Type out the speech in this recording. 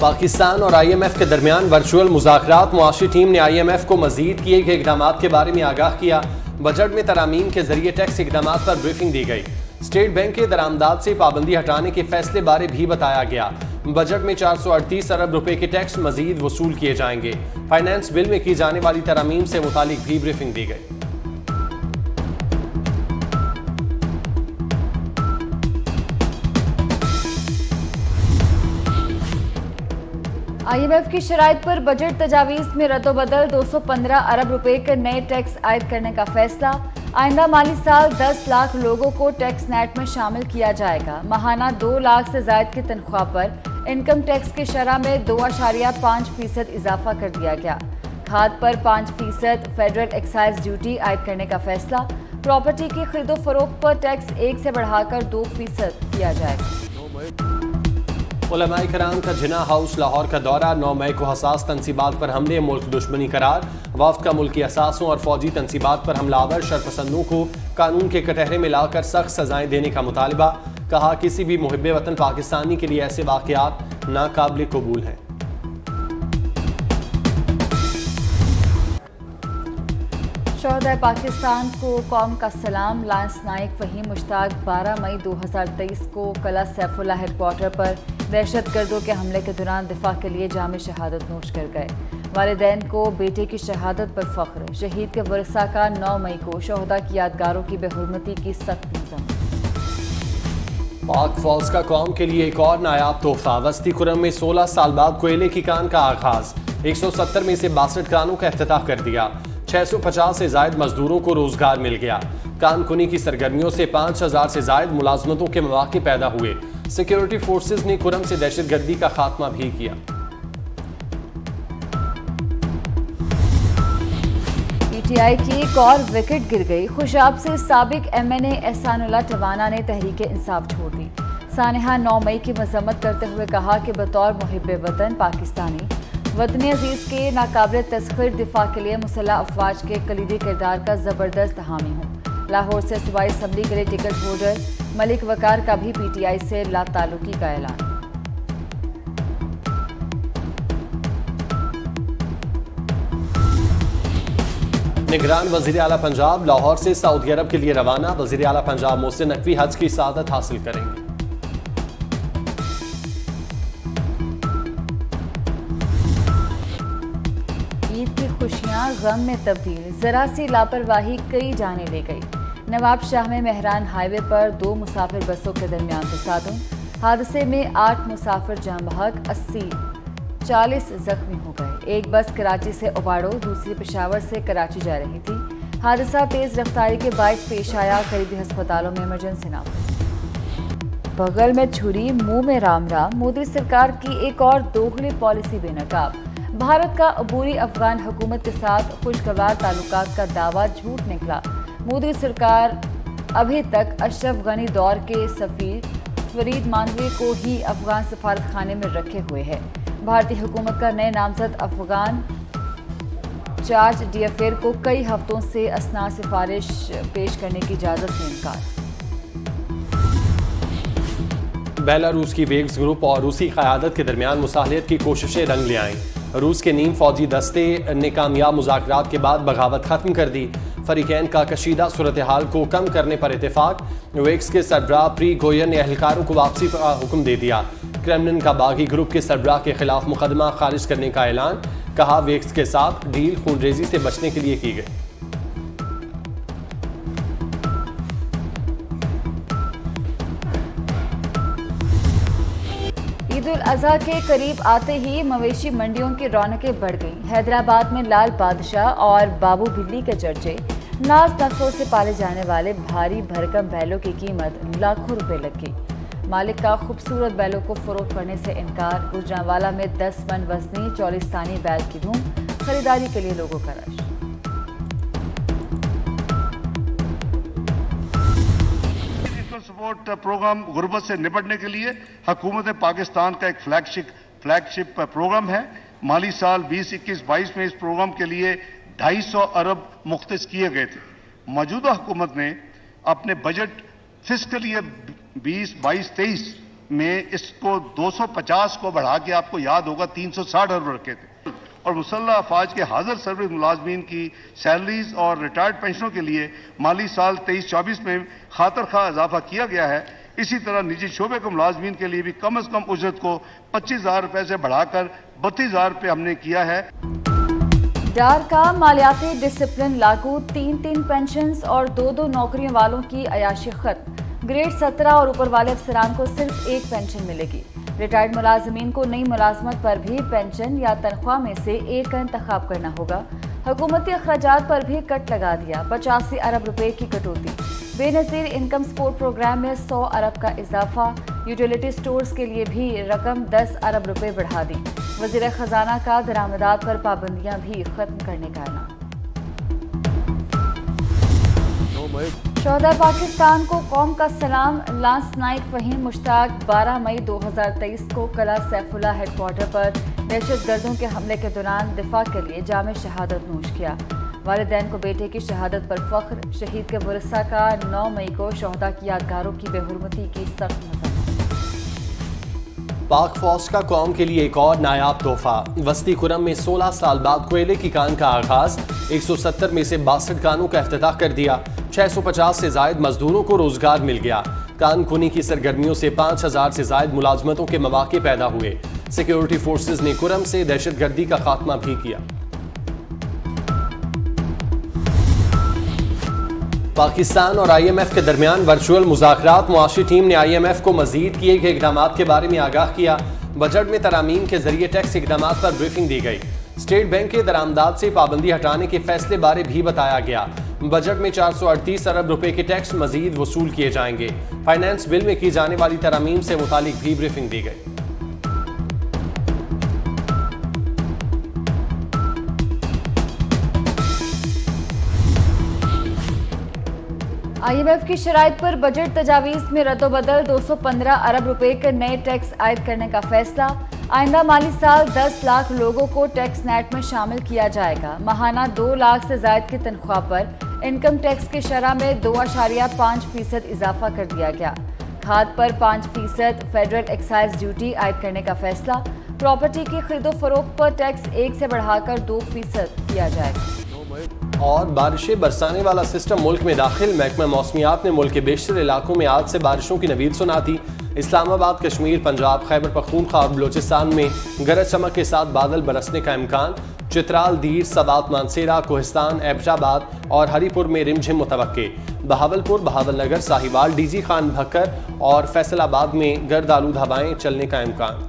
पाकिस्तान और IMF के दरमियान वर्चुअल मुज़ाकरात। मुआशी टीम ने IMF को मजीद किए गए इक़दाम के बारे में आगाह किया। बजट में तरामीम के जरिए टैक्स इक़दाम पर ब्रीफिंग दी गई। स्टेट बैंक के दरामदाद से पाबंदी हटाने के फैसले बारे भी बताया गया। बजट में 438 अरब रुपए के टैक्स मजीद वसूल किए जाएंगे। फाइनेंस बिल में की जाने वाली तरामीम से मुतालिक भी ब्रीफिंग दी गई। IMF की शराइत पर बजट तजावीज़ में रद्दोबदल। 215 अरब रुपए के नए टैक्स आयद करने का फैसला। आइंदा माली साल 10 लाख लोगों को टैक्स नेट में शामिल किया जाएगा। माहाना 2 लाख से जायद की तनख्वाह पर इनकम टैक्स की शरह में 2.5% इजाफा कर दिया गया। खाद पर 5% फेडरल एक्साइज ड्यूटी आयद करने का फैसला। प्रॉपर्टी की खरीदो फरोख्त पर टैक्स 1 से बढ़ाकर 2% किया जाएगा। उलमाए कराम का जिना हाउस लाहौर का दौरा। 9 मई को हसास तनसीबात पर हमले मुल्क दुश्मनी करार। वफ्द का मुल्की असासों और फौजी तनसीबात पर हमलावर शरपसंदों को कानून के कटहरे में लाकर सख्त सजाएं देने का मुतालबा। कहा किसी भी मुहिब्बे वतन पाकिस्तानी के लिए ऐसे वाक़यात नाकाबिल कबूल हैं। शोहदाए पाकिस्तान को कौम का सलाम। लांस नाइक फ़हीम मुश्ताक 12 मई 2023 को कला सैफुल्ला हेडक्वार्टर पर दहशतगर्दों के हमले के दौरान दिफा के लिए जामे शहादत नोश कर गए। वालिदैन को बेटे की शहादत पर फख्र। शहीद के वरसा का 9 मई को शोहदा की यादगारों की बेहुरमती की सख्त निज़ाम। पाक फौज का कौम के लिए एक और नायाब तोहफा। वस्ती खुरम में 16 साल बाद कोयले की कान का आगाज। 170 में से 62 कानों का इफ्तिताह कर दिया। 650 से जायद मजदूरों को रोजगार मिल गया। कान कुनी की सरगर्मियों से 5000 से जायद मुलाजमतों के मौके पैदा हुए। सिक्योरिटी फोर्सेज ने खुरम से दहशतगर्दी का खात्मा भी किया। PTI की एक और विकेट गिर गई। खुशाब से साबिक MNA एहसानुल्लाह टवाना ने तहरीक इंसाफ छोड़ दी। सानिहा 9 मई की मजम्मत करते हुए कहा कि बतौर मुहिब्बे वतन पाकिस्तानी वतन अजीज के नाकाबिल तस्खीर दिफा के लिए मुसल्लह अफवाज के कलीदी किरदार का जबरदस्त हामी हूँ। लाहौर से सूबाई असम्बली के लिए टिकट होल्डर मलिक वकार का भी PTI से लाताल्लुकी का ऐलान। निगरान वजीर आला पंजाब लाहौर से सऊदी अरब के लिए रवाना। वजीर आला पंजाब मोहसिन नकवी हज की सआदत हासिल करेंगे। ईद की खुशियां गम में तब्दील। जरा सी लापरवाही कई जाने ले गई। नवाब शाह में मेहरान हाईवे पर 2 मुसाफिर बसों के दरमियान तसादुम। हादसे में 8 मुसाफिर जान बहक, 40 जख्मी हो गए। एक बस कराची से उबाड़ो, दूसरी पेशावर से कराची जा रही थी। हादसा तेज रफ्तारी के बाइस पेश आया। करीबी अस्पतालों में इमरजेंसी नाम। बगल में छुरी, मुंह में राम राम। मोदी सरकार की एक और दोगली पॉलिसी बेनकाब। भारत का अबूरी अफगान हुकूमत के साथ खुशगवार ताल्लुकात का दावा झूठ निकला। मोदी सरकार अभी तक अशरफ गनी दौर के सफीर फरीद मानवी को ही अफगान सफारत खाने में रखे हुए है। भारतीय हुकूमत का नए नामजद अफगान चार्ज डीएफएर को कई हफ्तों से असना सिफारिश पेश करने की इजाजत से इनकार। बेलारूस की वेग्स ग्रुप और रूसी क़यादत के दरमियान मुसाहलत की कोशिशें रंग ले आईं। रूस के नीम फौजी दस्ते ने कामयाब मुज़ाकरात के बाद बगावत खत्म कर दी। फरीकैन का कशीदा सूरत हाल को कम करने पर इत्तेफाक। वेग्स के सरबराह प्रीगोयर ने अहलकारों को वापसी का हुक्म दे दिया। क्रेमलिन का बागी ग्रुप के सरबराह के खिलाफ मुकदमा खारिज करने का ऐलान। कहा वेग्स के साथ डील खूनरेजी से बचने के लिए की गई। ईद उल अजहा के करीब आते ही मवेशी मंडियों की रौनकें बढ़ गईं। हैदराबाद में लाल बादशाह और बाबू बिल्ली के चर्चे। नाज नखों से पाले जाने वाले भारी भरकम बैलों की कीमत लाखों रुपए लगी। मालिक का खूबसूरत बैलों को फरोख्त करने से इनकार। गुजरांवाला में 10 मन वजनी चौलिस्तानी बैल की धूम। खरीदारी के लिए लोगों का रश। सपोर्ट प्रोग्राम गुर्बत से निपटने के लिए हुकूमत पाकिस्तान का एक फ्लैगशिप प्रोग्राम है। माली साल 2021-22 में इस प्रोग्राम के लिए 250 अरब मुख्तस किए गए थे। मौजूदा हुकूमत ने अपने बजट फिस्कल ईयर 2022-23 में इसको 250 को बढ़ा के, आपको याद होगा 360 अरब रखे थे। और मुसल्लह अफवाज के हाजिर सर्विस मुलाजमीन की सैलरीज और रिटायर्ड पेंशनों के लिए माली साल 23-24 में खातर खा इजाफा किया गया है। इसी तरह निजी शोबे के मुलाजमीन के लिए भी कम से कम उजरत को 25,000 रुपए से बढ़ाकर 32,000 रुपए हमने किया है। डार का मालियाती डिसिप्लिन लागू, 3-3 पेंशन और 2-2 नौकरियों वालों की अयाशी खत्म। ग्रेड 17 और ऊपर वाले अफसरान को सिर्फ एक पेंशन मिलेगी। रिटायर्ड मुलाजमीन को नई मुलाजमत पर भी पेंशन या तनख्वाह में से एक का इंतखाब करना होगा। हुकूमती अखराजात पर भी कट लगा दिया, 85 अरब रुपए की कटौती। बेनजीर इनकम सपोर्ट प्रोग्राम में 100 अरब का इजाफा। यूटिलिटी स्टोर्स के लिए भी रकम 10 अरब रुपए बढ़ा दी। वजीर खजाना का दरामदात पर पाबंदियां भी खत्म करने का ऐलान। शोहदा पाकिस्तान को कौम का सलाम। लांस नाइक फहीम मुश्ताक 12 मई 2023 को कला सैफुल्ला हेडक्वार्टर पर दहशतगर्दों के हमले के दौरान दिफा के लिए जामे शहादत नोश किया। वालिदैन को बेटे की शहादत पर फख्र। शहीद के वरसा का 9 मई को शोहदा की यादगारों की बेहुरमती की सख्त मजम्मत। पाक फौज का कौम के लिए एक और नायाब तोहफा। वस्ती खुरम में 16 साल बाद कोयले की कान का आगाज। 170 में से 62 कानों का इफ्तिताह कर दिया। 650 से जायद मजदूरों को रोजगार मिल गया। कान खुनी की सरगर्मियों से 5000 से जायद मुलाजमतों के मौके पैदा हुए। सिक्योरिटी फोर्सेज ने खुरम से दहशतगर्दी का खात्मा भी किया। पाकिस्तान और IMF के दरमियान वर्चुअल मुज़ाकरात। मुआशी टीम ने IMF को मजीद किए गए इकदाम के बारे में आगाह किया। बजट में तरामीम के जरिए टैक्स इकदाम पर ब्रीफिंग दी गई। स्टेट बैंक के दरामदाद से पाबंदी हटाने के फैसले बारे भी बताया गया। बजट में 438 अरब रुपए के टैक्स मजीद वसूल किए जाएंगे। फाइनेंस बिल में की जाने वाली तरामीम से मुतालिक भी ब्रीफिंग दी गई। IMF की शराइत पर बजट तजावीज़ में रद्दोबदल। 215 अरब रुपए के नए टैक्स आयद करने का फैसला। आइंदा माली साल 10 लाख लोगों को टैक्स नेट में शामिल किया जाएगा। माहाना 2 लाख से जायद की तनख्वाह पर इनकम टैक्स की शरह में 2.5% इजाफा कर दिया गया। खाद पर 5% फेडरल एक्साइज ड्यूटी आयद करने का फैसला। प्रॉपर्टी की खरीदो फरोख्त पर टैक्स 1 से बढ़ाकर 2% किया जाएगा। और बारिशें बरसाने वाला सिस्टम मुल्क में दाखिल। महकमा मौसमियात ने मुल्क के बेशतर इलाकों में आज से बारिशों की नवीद सुना दी। इस्लामाबाद, कश्मीर, पंजाब, खैबर पख्तूनख्वा और बलोचिस्तान में गरज चमक के साथ बादल बरसने का इम्कान। चित्राल, दीर, सवात, मानसेरा, कोहिस्तान, एबटाबाद और हरीपुर में रिमझिम मुतवक्के। बहावलपुर, बहावलनगर, साहिवाल, DG खान भक्कर और फैसलाबाद में गर्द आलूद हवाएं चलने का इम्कान।